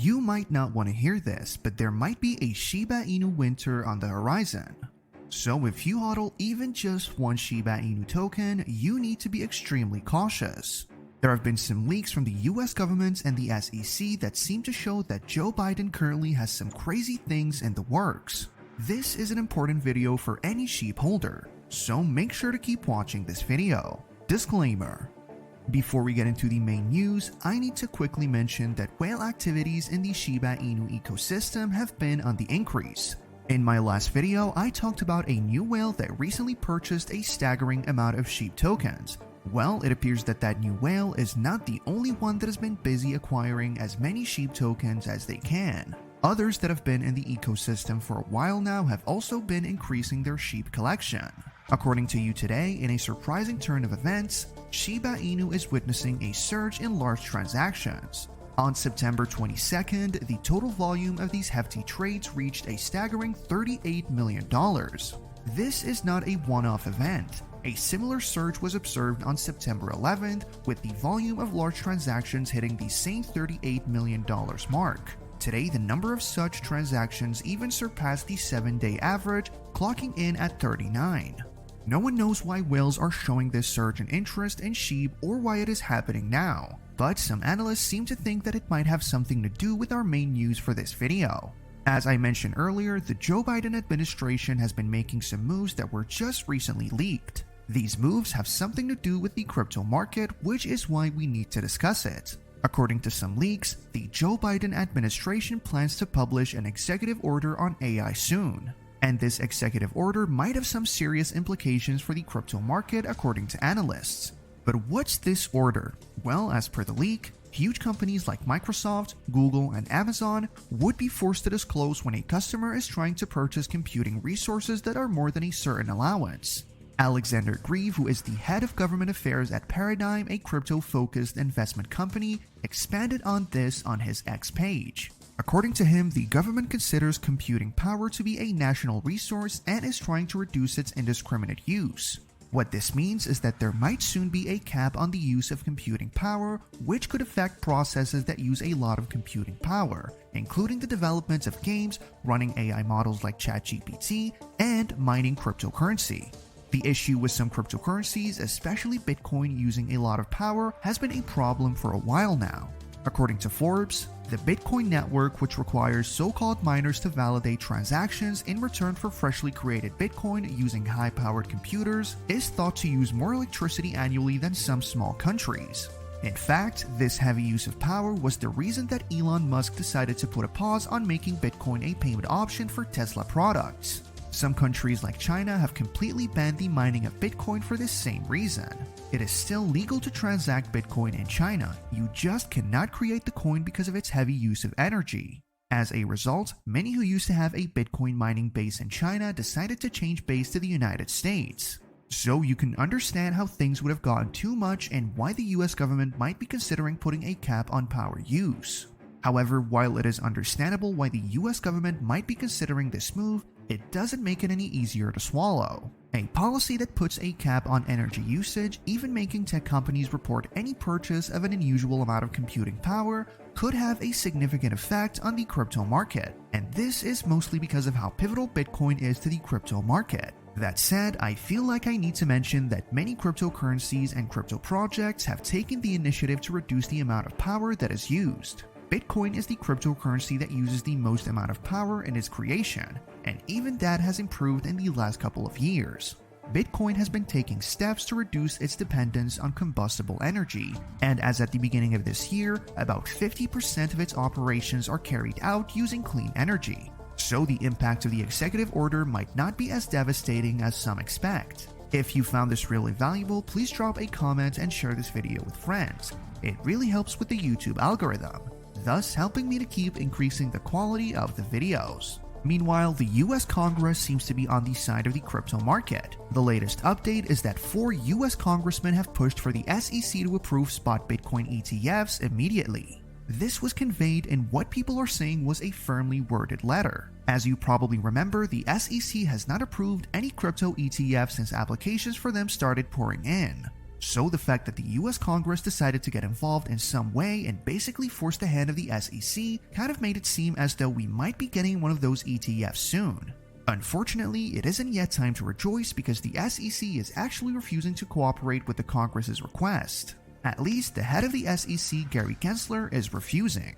You might not want to hear this, but there might be a Shiba Inu winter on the horizon. So if you hodl even just one Shiba Inu token, you need to be extremely cautious. There have been some leaks from the US government and the SEC that seem to show that Joe Biden currently has some crazy things in the works. This is an important video for any SHIB holder, so make sure to keep watching this video. Disclaimer. Before we get into the main news, I need to quickly mention that whale activities in the Shiba Inu ecosystem have been on the increase. In my last video, I talked about a new whale that recently purchased a staggering amount of SHIB tokens. Well, it appears that that new whale is not the only one that has been busy acquiring as many SHIB tokens as they can. Others that have been in the ecosystem for a while now have also been increasing their SHIB collection. According to You Today, in a surprising turn of events, Shiba Inu is witnessing a surge in large transactions. On September 22nd, the total volume of these hefty trades reached a staggering $38 million. This is not a one-off event. A similar surge was observed on September 11th, with the volume of large transactions hitting the same $38 million mark. Today, the number of such transactions even surpassed the 7-day average, clocking in at 39. No one knows why whales are showing this surge in interest in SHIB or why it is happening now, but some analysts seem to think that it might have something to do with our main news for this video. As I mentioned earlier, the Joe Biden administration has been making some moves that were just recently leaked. These moves have something to do with the crypto market, which is why we need to discuss it. According to some leaks, the Joe Biden administration plans to publish an executive order on AI soon. And this executive order might have some serious implications for the crypto market according to analysts. But what's this order? Well, as per the leak, huge companies like Microsoft, Google, and Amazon would be forced to disclose when a customer is trying to purchase computing resources that are more than a certain allowance. Alexander Grieve, who is the head of government affairs at Paradigm, a crypto-focused investment company, expanded on this on his X page. According to him, the government considers computing power to be a national resource and is trying to reduce its indiscriminate use. What this means is that there might soon be a cap on the use of computing power, which could affect processes that use a lot of computing power, including the development of games, running AI models like ChatGPT, and mining cryptocurrency. The issue with some cryptocurrencies, especially Bitcoin using a lot of power, has been a problem for a while now. According to Forbes, the Bitcoin network, which requires so-called miners to validate transactions in return for freshly created Bitcoin using high-powered computers, is thought to use more electricity annually than some small countries. In fact, this heavy use of power was the reason that Elon Musk decided to put a pause on making Bitcoin a payment option for Tesla products. Some countries like China have completely banned the mining of Bitcoin for this same reason. It is still legal to transact Bitcoin in China, you just cannot create the coin because of its heavy use of energy. As a result, many who used to have a Bitcoin mining base in China decided to change base to the United States. So you can understand how things would have gotten too much and why the US government might be considering putting a cap on power use. However, while it is understandable why the US government might be considering this move, it doesn't make it any easier to swallow. A policy that puts a cap on energy usage, even making tech companies report any purchase of an unusual amount of computing power, could have a significant effect on the crypto market, and this is mostly because of how pivotal Bitcoin is to the crypto market. That said, I feel like I need to mention that many cryptocurrencies and crypto projects have taken the initiative to reduce the amount of power that is used. Bitcoin is the cryptocurrency that uses the most amount of power in its creation, and even that has improved in the last couple of years. Bitcoin has been taking steps to reduce its dependence on combustible energy, and as at the beginning of this year, about 50% of its operations are carried out using clean energy. So the impact of the executive order might not be as devastating as some expect. If you found this really valuable, please drop a comment and share this video with friends. It really helps with the YouTube algorithm, thus helping me to keep increasing the quality of the videos. Meanwhile, the US Congress seems to be on the side of the crypto market. The latest update is that 4 US congressmen have pushed for the SEC to approve spot Bitcoin ETFs immediately. This was conveyed in what people are saying was a firmly worded letter. As you probably remember, the SEC has not approved any crypto ETFs since applications for them started pouring in. So the fact that the US Congress decided to get involved in some way and basically force the hand of the SEC kind of made it seem as though we might be getting one of those ETFs soon. Unfortunately, it isn't yet time to rejoice because the SEC is actually refusing to cooperate with the Congress's request. At least the head of the SEC, Gary Gensler, is refusing.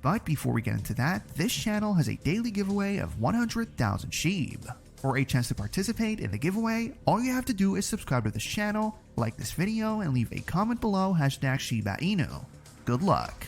But before we get into that, this channel has a daily giveaway of 100,000 SHIB. For a chance to participate in the giveaway, all you have to do is subscribe to this channel, like this video, and leave a comment below #ShibaInu. Good luck.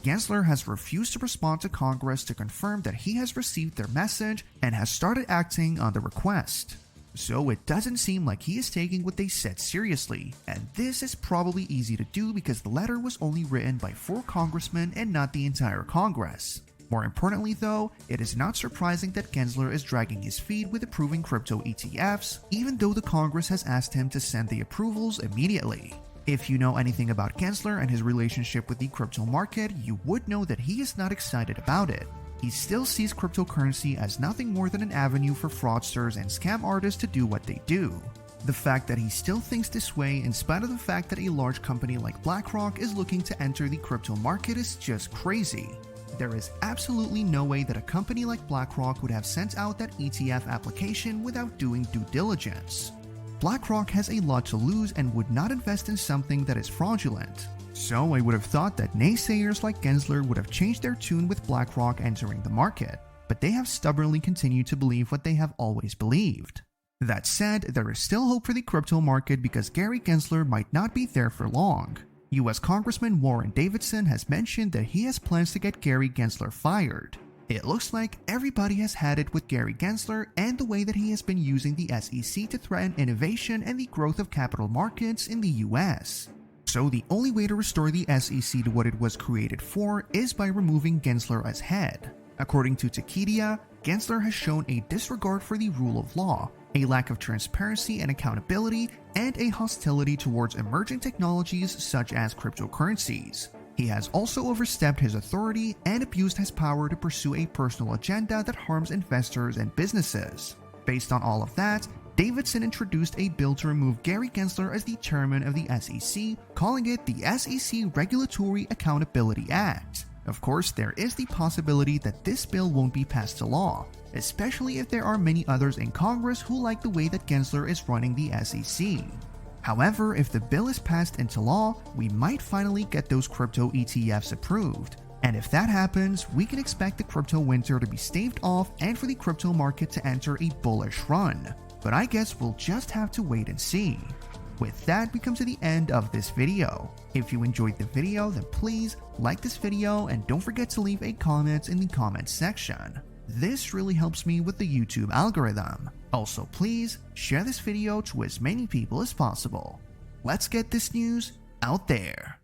Gensler has refused to respond to Congress to confirm that he has received their message and has started acting on the request. So it doesn't seem like he is taking what they said seriously, and this is probably easy to do because the letter was only written by 4 congressmen and not the entire Congress. More importantly though, it is not surprising that Gensler is dragging his feet with approving crypto ETFs, even though the Congress has asked him to send the approvals immediately. If you know anything about Gensler and his relationship with the crypto market, you would know that he is not excited about it. He still sees cryptocurrency as nothing more than an avenue for fraudsters and scam artists to do what they do. The fact that he still thinks this way in spite of the fact that a large company like BlackRock is looking to enter the crypto market is just crazy. There is absolutely no way that a company like BlackRock would have sent out that ETF application without doing due diligence. BlackRock has a lot to lose and would not invest in something that is fraudulent. So I would have thought that naysayers like Gensler would have changed their tune with BlackRock entering the market, but they have stubbornly continued to believe what they have always believed. That said, there is still hope for the crypto market because Gary Gensler might not be there for long. US Congressman Warren Davidson has mentioned that he has plans to get Gary Gensler fired. It looks like everybody has had it with Gary Gensler and the way that he has been using the SEC to threaten innovation and the growth of capital markets in the US. So the only way to restore the SEC to what it was created for is by removing Gensler as head. According to Wikipedia, Gensler has shown a disregard for the rule of law, a lack of transparency and accountability, and a hostility towards emerging technologies such as cryptocurrencies. He has also overstepped his authority and abused his power to pursue a personal agenda that harms investors and businesses. Based on all of that, Davidson introduced a bill to remove Gary Gensler as the chairman of the SEC, calling it the SEC Regulatory Accountability Act. Of course, there is the possibility that this bill won't be passed to law, especially if there are many others in Congress who like the way that Gensler is running the SEC. However, if the bill is passed into law, we might finally get those crypto ETFs approved. And if that happens, we can expect the crypto winter to be staved off and for the crypto market to enter a bullish run. But I guess we'll just have to wait and see. With that, we come to the end of this video. If you enjoyed the video, then please like this video and don't forget to leave a comment in the comments section. This really helps me with the YouTube algorithm. Also, please share this video to as many people as possible. Let's get this news out there.